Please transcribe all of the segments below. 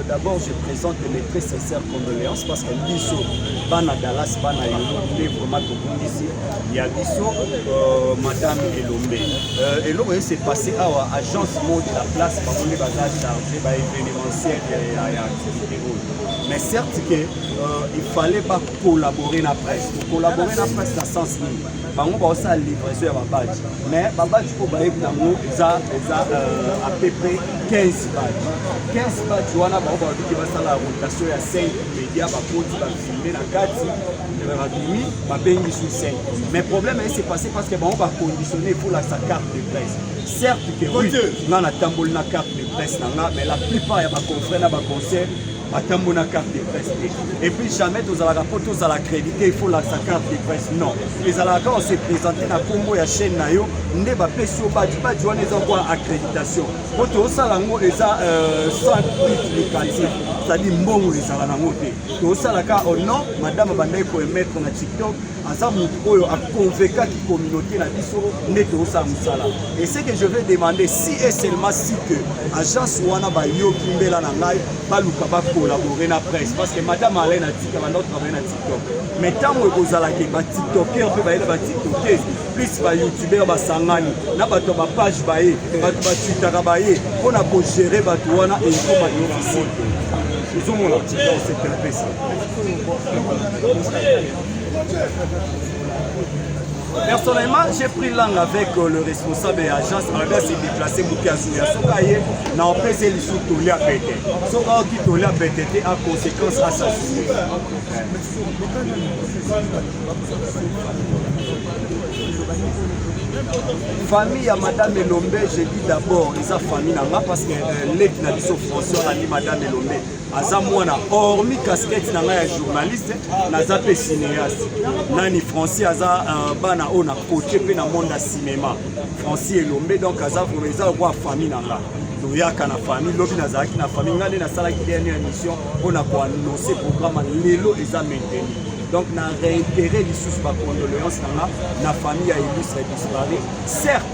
d'abord, je présente mes très sincères condoléances parce que Bisso, Bana Dallas, Bana Yolo, vraiment ici. Il y a Bisso, Madame Elombe. Elombe s'est passé à l'agence mode de la place, parce qu'on est chargé par l'événementiel et l'activité. Mais certes il fallait pas collaborer dans la presse. Collaborer dans la presse dans le sens libre. Par exemple, on a livraison à Babadji. Mais Babadji, il a à peu près 15 badges. 15 badges, on a la rotation à 5 médias, on a filmé la 4, on a payé sur 5. Mais le problème, c'est passé parce qu'on va conditionner pour sa carte de presse. Certes que oui, on a tambour la carte de presse, mais la plupart de mes confrères dans les concerts, on a carte de presse. Et puis jamais tous à la rapport, tous à la créditer, il faut la carte de presse. Non. Les alaka on s'est présenté dans Congo ya chaîne nayo, on est pas sur badge, badge on est encore accréditation. Pour tout ça là on est à 100 locatif. C'est-à-dire mbongo les alaka ngoté. Tout ça là au nom madame bandai ko mettre na TikTok, ensemble oyo a convaincre la communauté na biso neto ça musala. Et ce que je vais demander si et seulement si que agence wana ba yo kimbela na ngai ba luka ba collaborer na presse parce que madame Alain a dit qu'elle va travailler na TikTok. Mais tant que vous allez ba TikToker pe ba ba TikToker plus ba YouTuber ba sangani na ba to ba page ba ye ba Twitter ba ye on a pour gérer ba to wana et ko ba yo ici. Ils ont mon article dans cette presse. Personnellement, j'ai pris langue avec le responsable de l'agence. On s'est déplacé pour qu'il n'a pas fait les sous-toulés à péter. Ce qui toulé à péter a conséquence assassinée. Famille à Madame Elombe, j'ai dit d'abord, ils ont famille parce que l'équipe n'a dit sauf François a dit Madame Elombe. Azamwana, hormis casquette n'a pas journaliste, n'a pas cinéaste. Nani Français Aza bana on a coaché pe na monde cinéma. Français Elombe donc Aza pour les avoir famille n'a pas. Donc ya kana famille lobi na zaki na famille ngane na sala qui dernière émission on a pour annoncer programme lelo les a maintenu. Donc, on a réitéré les sous-condoléances dans la famille a illustre disparu. Certes,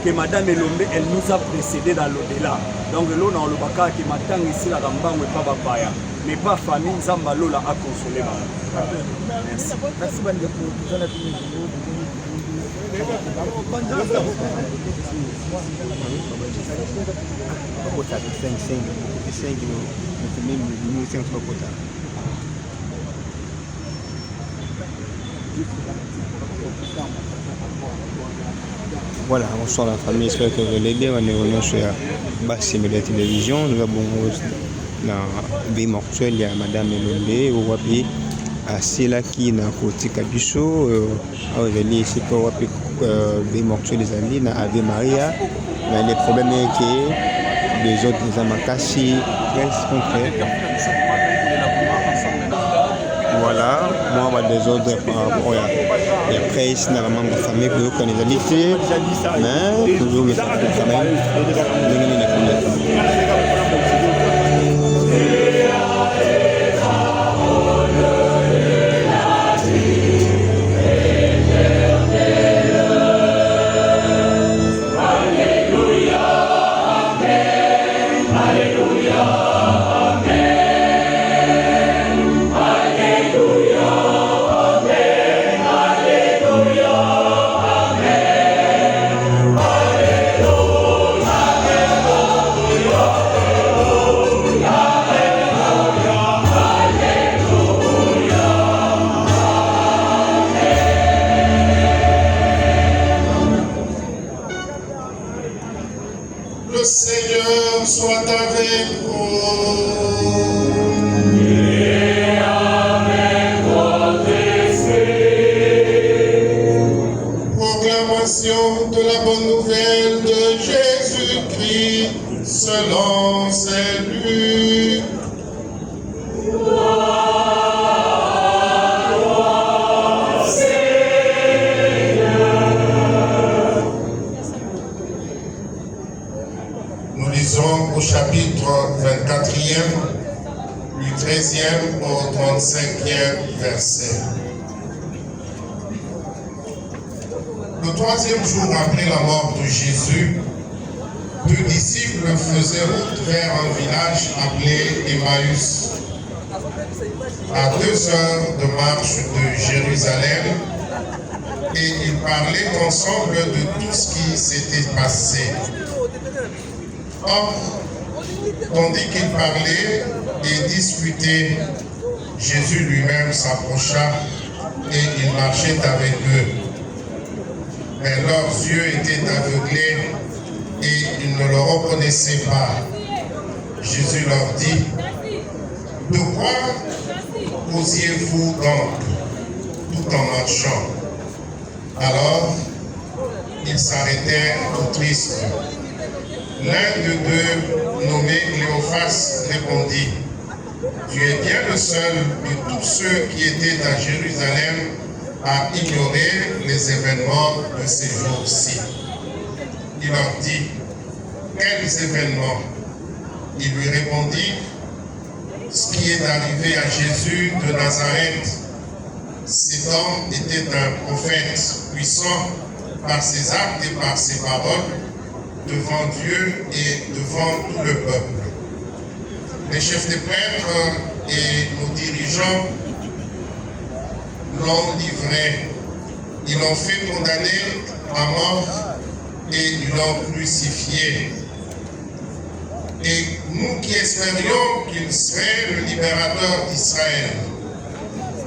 que Madame Elombe, elle nous a précédés dans l'au-delà. Donc, là, on a le baka qui m'attend ici, la Rambang, mais pas Babaya. Mais pas famille, Zambalo a consolé. Merci. Merci, Voilà, bonsoir la famille, j'espère que vous allez bien. On est venu sur Bassim de la télévision. Nous avons dans B mortuel, il y a Madame Elombe, au Wapi, à Sela qui est dans le côté Kabiso, à ici pour Wapi, B mortuel des amis, dans Ave Maria. Mais le problème est que les autres, les Amakasi, restent contraires. Voilà, moi, des autres, il y a presse, normalement, la famille, pour qu'on les habite, mais toujours, mais quand même, Le Seigneur soit avec vous. Et avec votre esprit. Proclamation de la bonne nouvelle de Jésus-Christ selon Saint Luc. Au chapitre 24e, du 13e au 35e verset. Le troisième jour après la mort de Jésus, deux disciples faisaient route vers un village appelé Emmaüs, à 2 heures de marche de Jérusalem, et ils parlaient ensemble de tout ce qui s'était passé. Or, tandis qu'ils parlaient et discutaient, Jésus lui-même s'approcha et il marchait avec eux. Mais leurs yeux étaient aveuglés et ils ne le reconnaissaient pas. Jésus leur dit, « De quoi causiez-vous donc, tout en marchant ?» Alors, ils s'arrêtèrent tout tristes. L'un de deux, nommé Cléophas, répondit, « Tu es bien le seul de tous ceux qui étaient à Jérusalem à ignorer les événements de ces jours-ci. » Il leur dit, « Quels événements ?» Il lui répondit, « Ce qui est arrivé à Jésus de Nazareth. Cet homme était un prophète puissant par ses actes et par ses paroles devant Dieu et devant tout le peuple. Les chefs des prêtres et nos dirigeants l'ont livré. Ils l'ont fait condamner à mort et ils l'ont crucifié. Et nous qui espérions qu'il serait le libérateur d'Israël,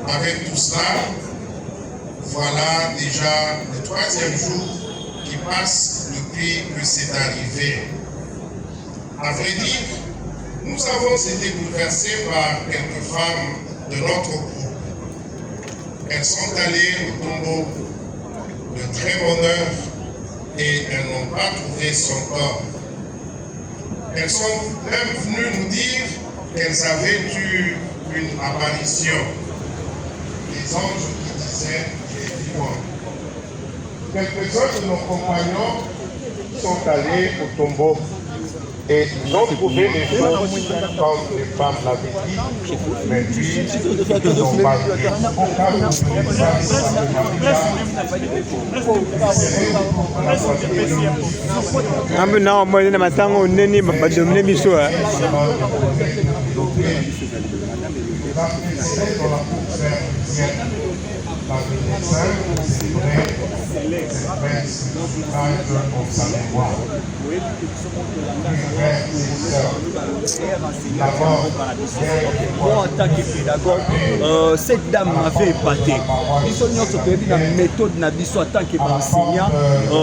avec tout cela, voilà déjà le 3e jour qui passe depuis que c'est arrivé. À vrai dire, nous avons été bouleversés par quelques femmes de notre groupe. Elles sont allées au tombeau de très bonne heure et elles n'ont pas trouvé son corps. Elles sont même venues nous dire qu'elles avaient eu une apparition. Les anges qui disaient qu'il est vivant. Quelques-uns de nos compagnons sont allés au tombeau et ils ont trouvé les choses comme les femmes l'avaient dit, mais lui, ils n'ont pas vu. Moi, en tant que pédagogue, cette dame m'avait épaté. Ils sont la méthode en tant qu'enseignant.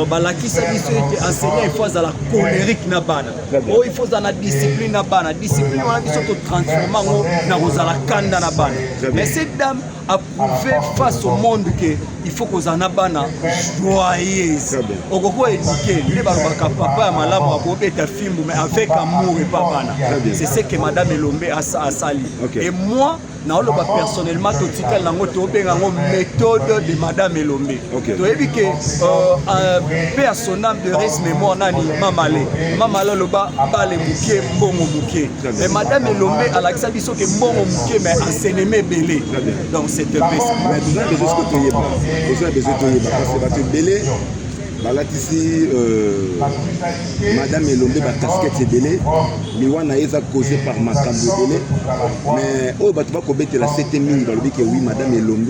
Balakisa était enseignant, il faut à la colérique, il faut à la discipline. La discipline, il faut transformer la kanda. Mais cette dame a prouvé face au monde qu'il faut qu'on en ait joyeuse. On peut éduquer, papa mais avec amour et pas. C'est ce que Madame Elombe a sali. Et moi, personnellement, méthode de Madame Elombe. Tu as vu que père son âme de reste mémoire nani Mamale. Mamale loba bale mouké mbongo mouké. Mais Madame Elombe a l'accent biso que mbongo mouké mais enseignement belé. Donc c'est un peu ça. Mais besoin de ce que tu y es pas. Besoin de ce que tu y es pas. Parce que belé. Balatisi Madame Elombe ba casquette belé liwana eza causé par makambo belé mais oh ba tu vas commettre la 7 minutes dans le dit que oui Madame Elombe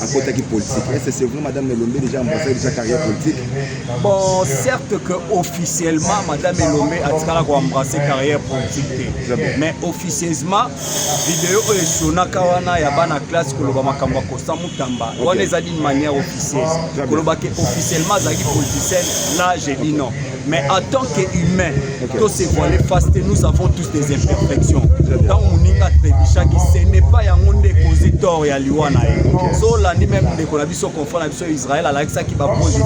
à côté qui politique est-ce que c'est vraiment Madame Elombe déjà embrassé sa carrière politique? Bon, certes que officiellement Madame Elombe a embrassé carrière politique mais officieusement vidéo et sonaka wana ya bana classe ko loba makambo ko samutamba on les a d'une manière officieuse ko loba que officiellement politicienne, là j'ai dit non. Mais en tant qu'humain, tous ces voilés fastés, nous avons tous des imperfections. Dans mon inga trébicha qui ce n'est pas un monde causé tort et à l'Iwana. So là ni même des collaborations confondent avec Israël avec ça qui va pour justice.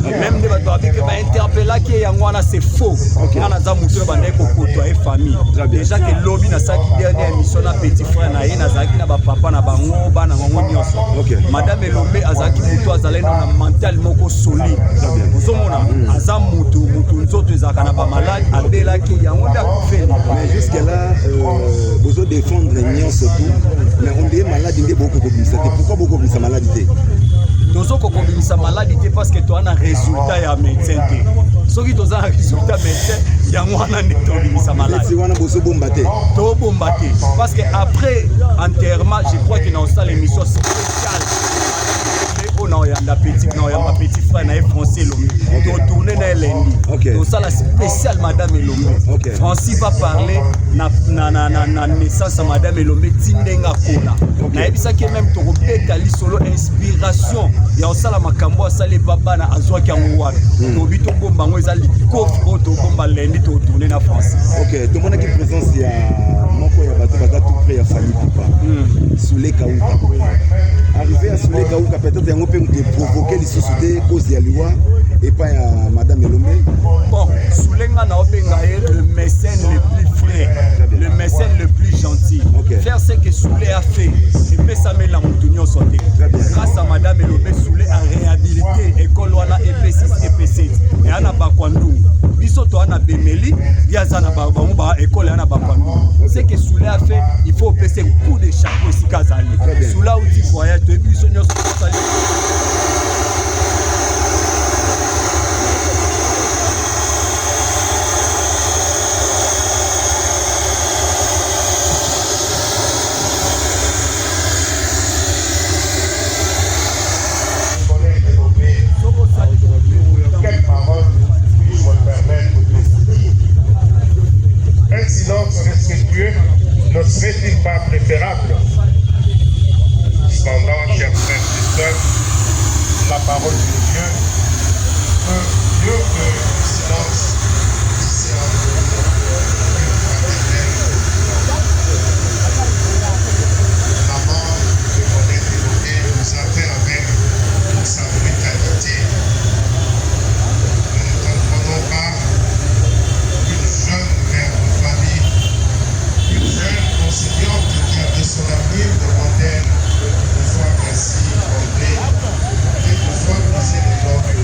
Même des bateaux avec va interpeller qui est Yangwana c'est faux. On a za mutuo bandé ko côtoyer famille. Déjà que lobby na ça qui dernière émission na petit frère na yena zaki na ba papa na bango bana ngongo nyonso. Madame Elombe azaki mutuo azalé na mental moko solide.Ozomona aza mutu nzoto ezaka na ba malade abelaki yango nda kufeli. Mais jusque là besoin défendre nyonso tout mais on dit malade ndé beaucoup comme ça. Pourquoi beaucoup comme ça maladie? tozo kokobimisa maladie parce que tu as un résultat ya médecin te soki toza un résultat médecin yango wana nde tobimisa maladie wana bozobomba te tobomba te parce que après enterrement je crois que na osala émission spéciale on a un petit frère na Français Elombe tourner na lundi tosala spécial madame Elombe Francis va parler na naissance à madame Elombe tindenga kola na ebisaki même tokobeta lisolo inspiration ya osala makambo asali baba na azwaki yango wana tobi tobomba ngo eza likofi tobomba lundi tourner na France. Ok, tomonaki présence ya moko ya bato baza tout près ya famille papa Soulé Kauka arrivé à Soulé Kauka peut-être yango pe de provoquer les sociétés cause ya liwa et pas ya madame Elombe. Bon, Soulenga na obenga le mécène le plus frère, le mécène le plus gentil. Faire ce que Soulé a fait et puis ça met la montagne santé. Grâce à madame Elombe, Soulé a réhabilité école wana EP6 EP7 et ana bakwandu. Biso to ana bemeli, yaza na ba école ana bakwandu. Ce que Soulé a fait, il faut passer coup de chapeau ici Kazali. Soula ou dit voyage, tu es biso nyos sali. Quelle parole puis-je me permettre de dire? Un silence respectueux ne serait-il pas préférable? Cependant, chers frères et sœurs, la parole de Dieu peut mieux que le silence la mort de Modèle Elombe nous a fait avec sa brutalité. Nous ne comprenons pas une jeune mère de famille, une jeune enseignante qui avait son avenir devant elle, ne soit ainsi tombée, et ne soit brisée les dents du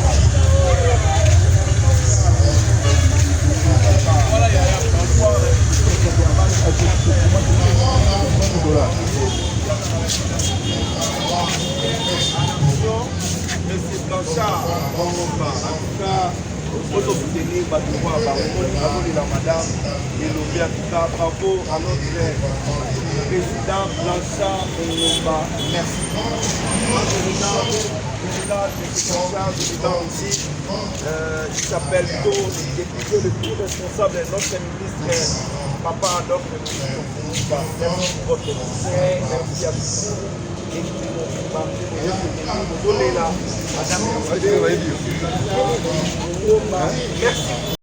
Monsieur Blanchard, en tout cas, faut soutenir la madame Elombe. En tout cas, bravo à notre président Blanchard Elomba. Merci. Président aussi, il s'appelle Do, député le plus responsable de notre ministre, Papa Adolphe. Merci pour votre soutien, merci à vous. Madame, merci.